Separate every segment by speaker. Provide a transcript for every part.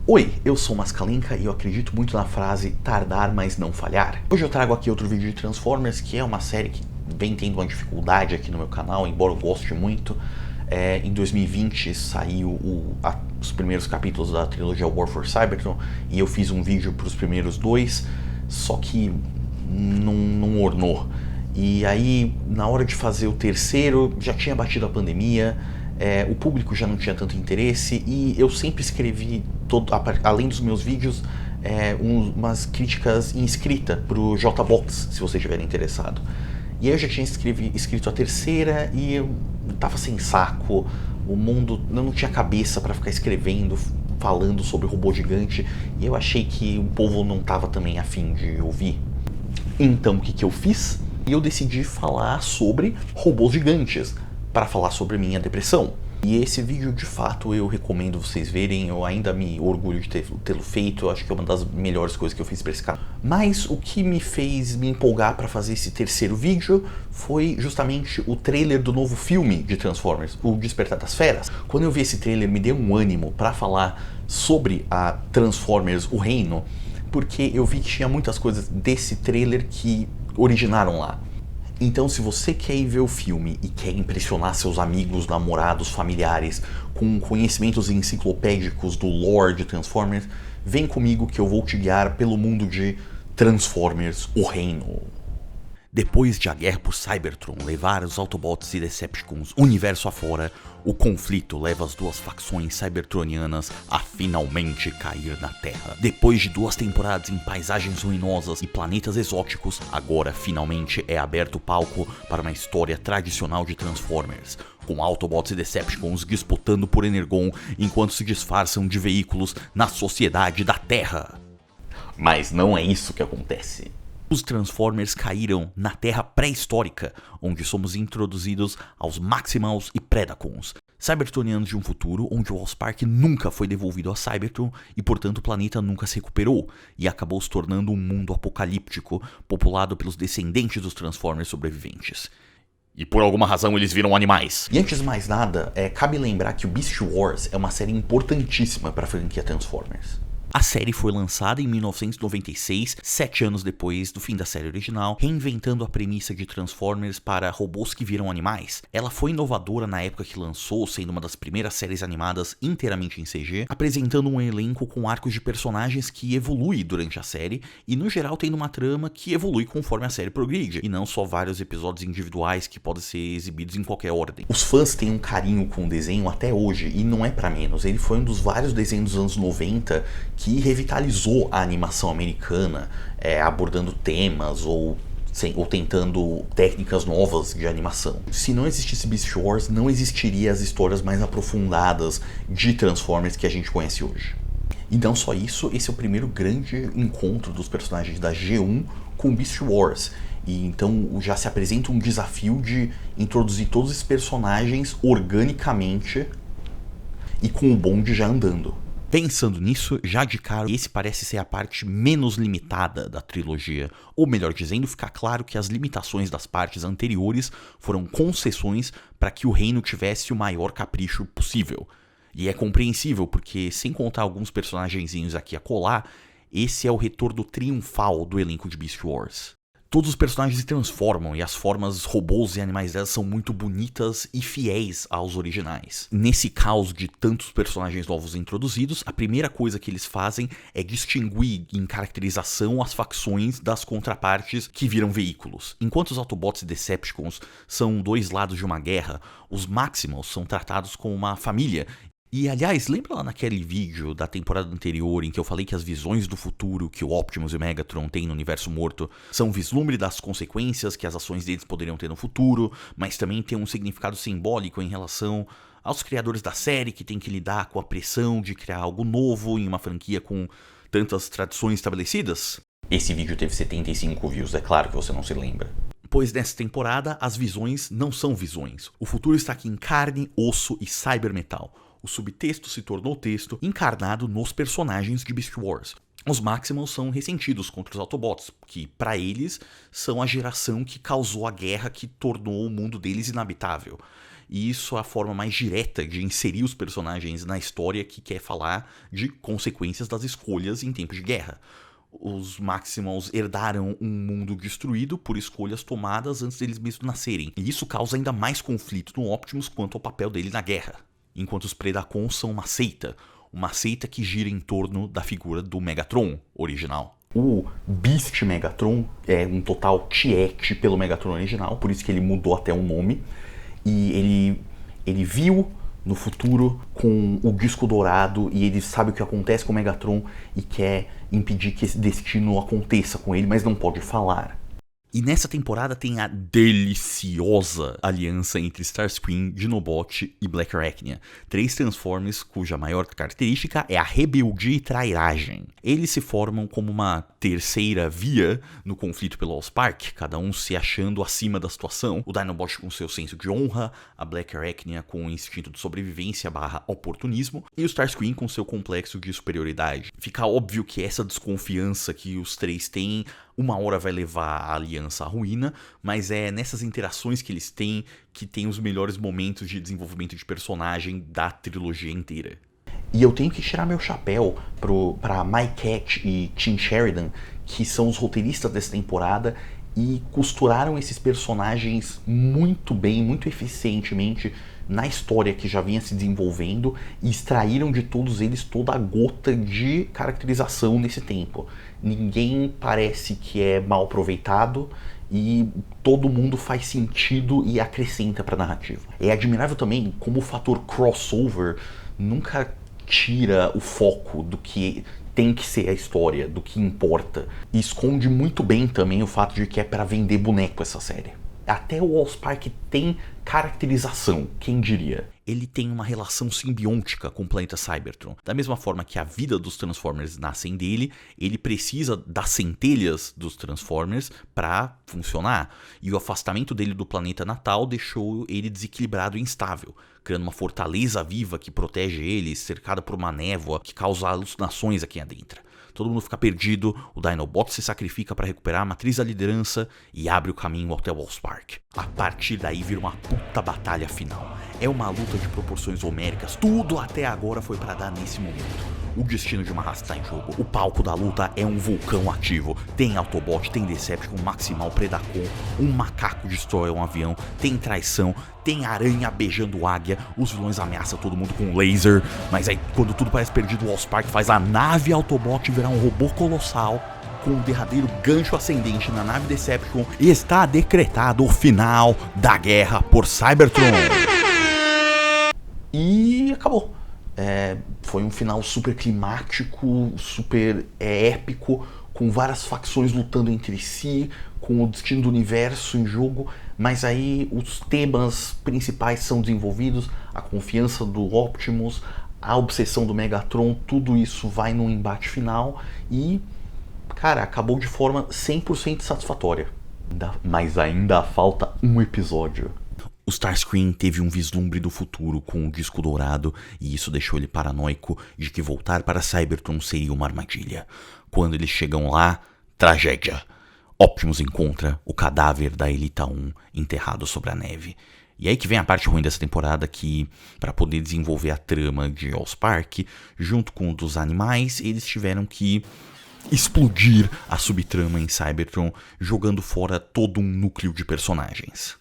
Speaker 1: Oi, eu sou o Mascalenka e eu acredito muito na frase tardar, mas não falhar. Hoje eu trago aqui outro vídeo de Transformers, que é uma série que vem tendo uma dificuldade aqui no meu canal, embora eu goste muito. Em 2020 saiu os primeiros capítulos da trilogia War for Cybertron e eu fiz um vídeo para os primeiros dois, só que não ornou. E aí, na hora de fazer o terceiro, já tinha batido a pandemia, o público já não tinha tanto interesse e eu sempre escrevi, além dos meus vídeos, umas críticas em escrita pro JBox, se vocês estiverem interessados. E aí eu já tinha escrito a terceira e eu tava sem saco, o mundo não tinha cabeça para ficar escrevendo, falando sobre o robô gigante, e eu achei que o povo não tava também afim de ouvir. Então o que eu fiz? Eu decidi falar sobre robôs gigantes, para falar sobre minha depressão. E esse vídeo, de fato, eu recomendo vocês verem, eu ainda me orgulho de tê-lo feito, eu acho que é uma das melhores coisas que eu fiz para esse canal. Mas o que me fez me empolgar para fazer esse terceiro vídeo foi justamente o trailer do novo filme de Transformers, O Despertar das Feras. Quando eu vi esse trailer, me deu um ânimo para falar sobre a Transformers, o Reino, porque eu vi que tinha muitas coisas desse trailer que originaram lá. Então, se você quer ir ver o filme e quer impressionar seus amigos, namorados, familiares com conhecimentos enciclopédicos do lore de Transformers, vem comigo que eu vou te guiar pelo mundo de Transformers, o Reino. Depois de a guerra por Cybertron levar os Autobots e Decepticons universo afora, o conflito leva as duas facções cybertronianas a finalmente cair na Terra. Depois de 2 temporadas em paisagens ruinosas e planetas exóticos, agora finalmente é aberto o palco para uma história tradicional de Transformers, com Autobots e Decepticons disputando por Energon enquanto se disfarçam de veículos na sociedade da Terra. Mas não é isso que acontece. Os Transformers caíram na Terra pré-histórica, onde somos introduzidos aos Maximals e Predacons, cybertronianos de um futuro onde o Allspark nunca foi devolvido a Cybertron e portanto o planeta nunca se recuperou, e acabou se tornando um mundo apocalíptico, populado pelos descendentes dos Transformers sobreviventes. E por alguma razão eles viram animais. E antes de mais nada, cabe lembrar que o Beast Wars é uma série importantíssima para a franquia Transformers. A série foi lançada em 1996, 7 anos depois do fim da série original, reinventando a premissa de Transformers para robôs que viram animais. Ela foi inovadora na época que lançou, sendo uma das primeiras séries animadas inteiramente em CG, apresentando um elenco com arcos de personagens que evolui durante a série, e no geral tendo uma trama que evolui conforme a série progride, e não só vários episódios individuais que podem ser exibidos em qualquer ordem. Os fãs têm um carinho com o desenho até hoje, e não é pra menos. Ele foi um dos vários desenhos dos anos 90 que revitalizou a animação americana, abordando temas ou tentando técnicas novas de animação. Se não existisse Beast Wars, não existiria as histórias mais aprofundadas de Transformers que a gente conhece hoje. E não só isso, esse é o primeiro grande encontro dos personagens da G1 com Beast Wars. E então já se apresenta um desafio de introduzir todos esses personagens organicamente e com o bonde já andando. Pensando nisso, já de cara, esse parece ser a parte menos limitada da trilogia, ou melhor dizendo, fica claro que as limitações das partes anteriores foram concessões para que o reino tivesse o maior capricho possível. E é compreensível, porque sem contar alguns personagenzinhos aqui a colar, esse é o retorno triunfal do elenco de Beast Wars. Todos os personagens se transformam e as formas robôs e animais delas são muito bonitas e fiéis aos originais. Nesse caos de tantos personagens novos introduzidos, a primeira coisa que eles fazem é distinguir em caracterização as facções das contrapartes que viram veículos. Enquanto os Autobots e Decepticons são 2 lados de uma guerra, os Maximals são tratados como uma família. E aliás, lembra lá naquele vídeo da temporada anterior em que eu falei que as visões do futuro que o Optimus e o Megatron têm no universo morto são vislumbre das consequências que as ações deles poderiam ter no futuro, mas também tem um significado simbólico em relação aos criadores da série que têm que lidar com a pressão de criar algo novo em uma franquia com tantas tradições estabelecidas? Esse vídeo teve 75 views, é claro que você não se lembra. Pois nessa temporada as visões não são visões. O futuro está aqui em carne, osso e cybermetal. O subtexto se tornou texto encarnado nos personagens de Beast Wars. Os Maximals são ressentidos contra os Autobots, que, para eles, são a geração que causou a guerra que tornou o mundo deles inabitável. e isso é a forma mais direta de inserir os personagens na história que quer falar de consequências das escolhas em tempos de guerra. Os Maximals herdaram um mundo destruído por escolhas tomadas antes deles mesmos nascerem, e isso causa ainda mais conflito no Optimus quanto ao papel dele na guerra, enquanto os Predacons são uma seita que gira em torno da figura do Megatron original. O Beast Megatron é um total tiete pelo Megatron original, por isso que ele mudou até o nome, e ele viu no futuro com o disco dourado e ele sabe o que acontece com o Megatron e quer impedir que esse destino aconteça com ele, mas não pode falar. E nessa temporada tem a deliciosa aliança entre Starscream, Dinobot e Black Arachnia, 3 Transformers cuja maior característica é a rebeldia e trairagem. Eles se formam como uma terceira via no conflito pelo Allspark, cada um se achando acima da situação, o Dinobot com seu senso de honra, a Black Arachnia com o instinto de sobrevivência / oportunismo, e o Starscream com seu complexo de superioridade. Fica óbvio que essa desconfiança que os 3 têm uma hora vai levar a aliança à ruína, mas é nessas interações que eles têm que tem os melhores momentos de desenvolvimento de personagem da trilogia inteira. E eu tenho que tirar meu chapéu para Mike Cat e Tim Sheridan, que são os roteiristas dessa temporada e costuraram esses personagens muito bem, muito eficientemente na história que já vinha se desenvolvendo e extraíram de todos eles toda a gota de caracterização nesse tempo. Ninguém parece que é mal aproveitado e todo mundo faz sentido e acrescenta para a narrativa. É admirável também como o fator crossover nunca tira o foco do que tem que ser a história, do que importa. E esconde muito bem também o fato de que é para vender boneco essa série. Até o Allspark tem caracterização, quem diria? Ele tem uma relação simbiótica com o planeta Cybertron. Da mesma forma que a vida dos Transformers nascem dele, ele precisa das centelhas dos Transformers para funcionar. E o afastamento dele do planeta natal deixou ele desequilibrado e instável, criando uma fortaleza viva que protege ele, cercada por uma névoa que causa alucinações aqui adentro. Todo mundo fica perdido, o Dinobot se sacrifica para recuperar a matriz da liderança e abre o caminho até o Allspark. A partir daí vira uma puta batalha final. É uma luta de proporções homéricas, tudo até agora foi para dar nesse momento. O destino de uma raça está em jogo. O palco da luta é um vulcão ativo. Tem Autobot, tem Decepticon, Maximal, Predacon, um macaco destrói um avião, tem traição, tem aranha beijando águia, os vilões ameaçam todo mundo com laser, mas aí quando tudo parece perdido, o Allspark faz a nave Autobot virar um robô colossal com o derradeiro gancho ascendente na nave Decepticon e está decretado o final da guerra por Cybertron. E acabou. Foi um final super climático, super épico, com várias facções lutando entre si, com o destino do universo em jogo, mas aí os temas principais são desenvolvidos, a confiança do Optimus, a obsessão do Megatron, tudo isso vai num embate final e, cara, acabou de forma 100% satisfatória. Mas ainda falta um episódio. O Starscream teve um vislumbre do futuro com o disco dourado e isso deixou ele paranoico de que voltar para Cybertron seria uma armadilha. Quando eles chegam lá, tragédia. Optimus encontra o cadáver da Elita 1 enterrado sobre a neve. E aí que vem a parte ruim dessa temporada, que para poder desenvolver a trama de Allspark, junto com o dos animais, eles tiveram que explodir a subtrama em Cybertron, jogando fora todo um núcleo de personagens.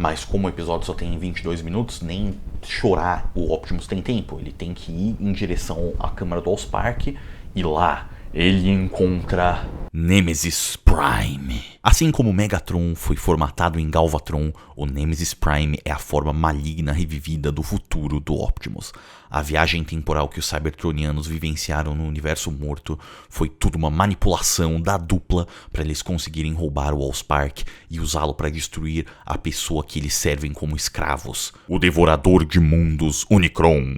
Speaker 1: Mas como o episódio só tem 22 minutos, nem chorar o Optimus tem tempo. Ele tem que ir em direção à câmara do Allspark e lá ele encontra Nemesis Prime. Assim como o Megatron foi formatado em Galvatron, o Nemesis Prime é a forma maligna revivida do futuro do Optimus. A viagem temporal que os Cybertronianos vivenciaram no universo morto foi tudo uma manipulação da dupla para eles conseguirem roubar o Allspark e usá-lo para destruir a pessoa que eles servem como escravos, o Devorador de Mundos Unicron.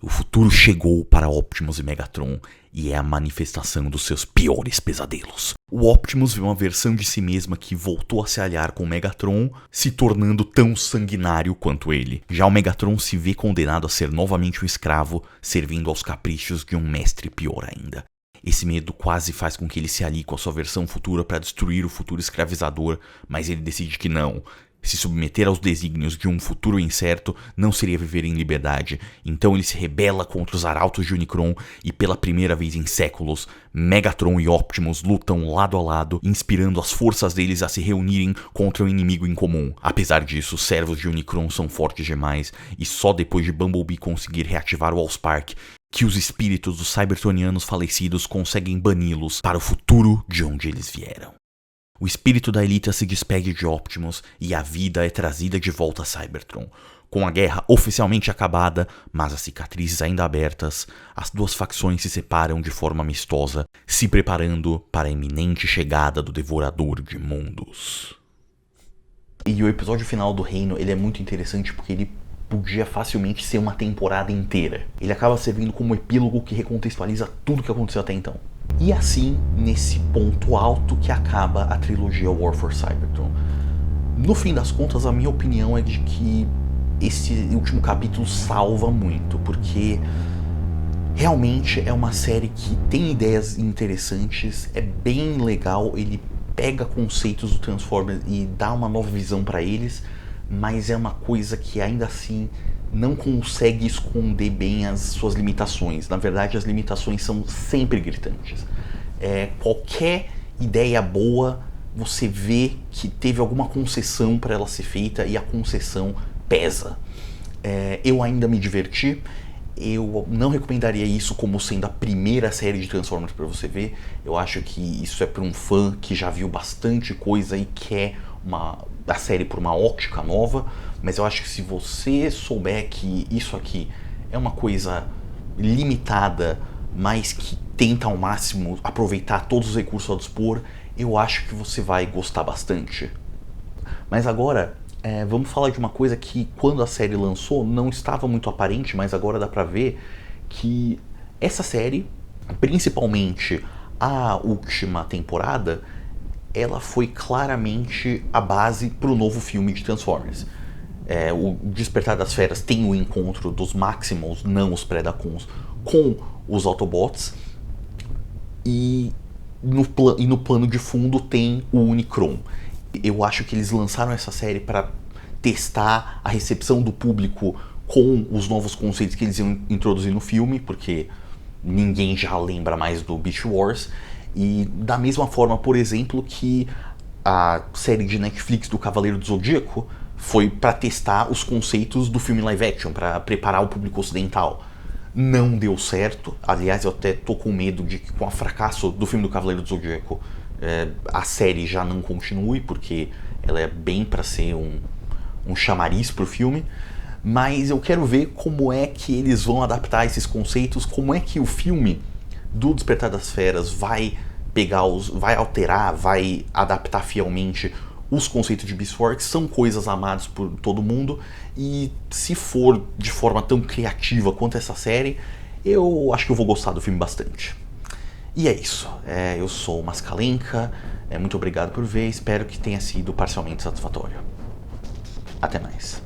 Speaker 1: O futuro chegou para Optimus e Megatron e é a manifestação dos seus piores pesadelos. O Optimus vê uma versão de si mesma que voltou a se aliar com o Megatron, se tornando tão sanguinário quanto ele. Já o Megatron se vê condenado a ser novamente um escravo, servindo aos caprichos de um mestre pior ainda. Esse medo quase faz com que ele se alie com a sua versão futura para destruir o futuro escravizador, mas ele decide que não. Se submeter aos desígnios de um futuro incerto não seria viver em liberdade, então ele se rebela contra os arautos de Unicron e pela primeira vez em séculos, Megatron e Optimus lutam lado a lado, inspirando as forças deles a se reunirem contra um inimigo em comum. Apesar disso, os servos de Unicron são fortes demais e só depois de Bumblebee conseguir reativar o Allspark que os espíritos dos cybertronianos falecidos conseguem bani-los para o futuro de onde eles vieram. O espírito da Elytra se despede de Optimus e a vida é trazida de volta a Cybertron. Com a guerra oficialmente acabada, mas as cicatrizes ainda abertas, as duas facções se separam de forma amistosa, se preparando para a iminente chegada do Devorador de Mundos. E o episódio final do Reino, ele é muito interessante porque ele podia facilmente ser uma temporada inteira. Ele acaba servindo como epílogo que recontextualiza tudo o que aconteceu até então. E assim, nesse ponto alto que acaba a trilogia War for Cybertron. No fim das contas, a minha opinião é de que esse último capítulo salva muito, porque realmente é uma série que tem ideias interessantes, é bem legal, ele pega conceitos do Transformers e dá uma nova visão para eles, mas é uma coisa que ainda assim não consegue esconder bem as suas limitações. Na verdade, as limitações são sempre gritantes. Qualquer ideia boa, você vê que teve alguma concessão para ela ser feita e a concessão pesa. Eu ainda me diverti. Eu não recomendaria isso como sendo a primeira série de Transformers para você ver. Eu acho que isso é para um fã que já viu bastante coisa e quer a série por uma ótica nova, mas eu acho que se você souber que isso aqui é uma coisa limitada, mas que tenta ao máximo aproveitar todos os recursos ao dispor, eu acho que você vai gostar bastante. Mas agora, vamos falar de uma coisa que quando a série lançou não estava muito aparente, mas agora dá pra ver que essa série, principalmente a última temporada, ela foi claramente a base para o novo filme de Transformers. O Despertar das Feras tem o encontro dos Maximals, não os Predacons, com os Autobots, e no plano de fundo tem o Unicron. Eu acho que eles lançaram essa série para testar a recepção do público com os novos conceitos que eles iam introduzir no filme, porque ninguém já lembra mais do Beast Wars. E da mesma forma, por exemplo, que a série de Netflix do Cavaleiro do Zodíaco foi para testar os conceitos do filme live action, para preparar o público ocidental. Não deu certo. Aliás, eu até tô com medo de que com o fracasso do filme do Cavaleiro do Zodíaco a série já não continue, porque ela é bem para ser um chamariz pro filme. Mas eu quero ver como é que eles vão adaptar esses conceitos, como é que o filme do Despertar das Feras vai vai alterar, vai adaptar fielmente os conceitos de Beast Wars, que são coisas amadas por todo mundo, e se for de forma tão criativa quanto essa série, eu acho que eu vou gostar do filme bastante. E é isso, eu sou o Mascalenka, muito obrigado por ver, espero que tenha sido parcialmente satisfatório. Até mais.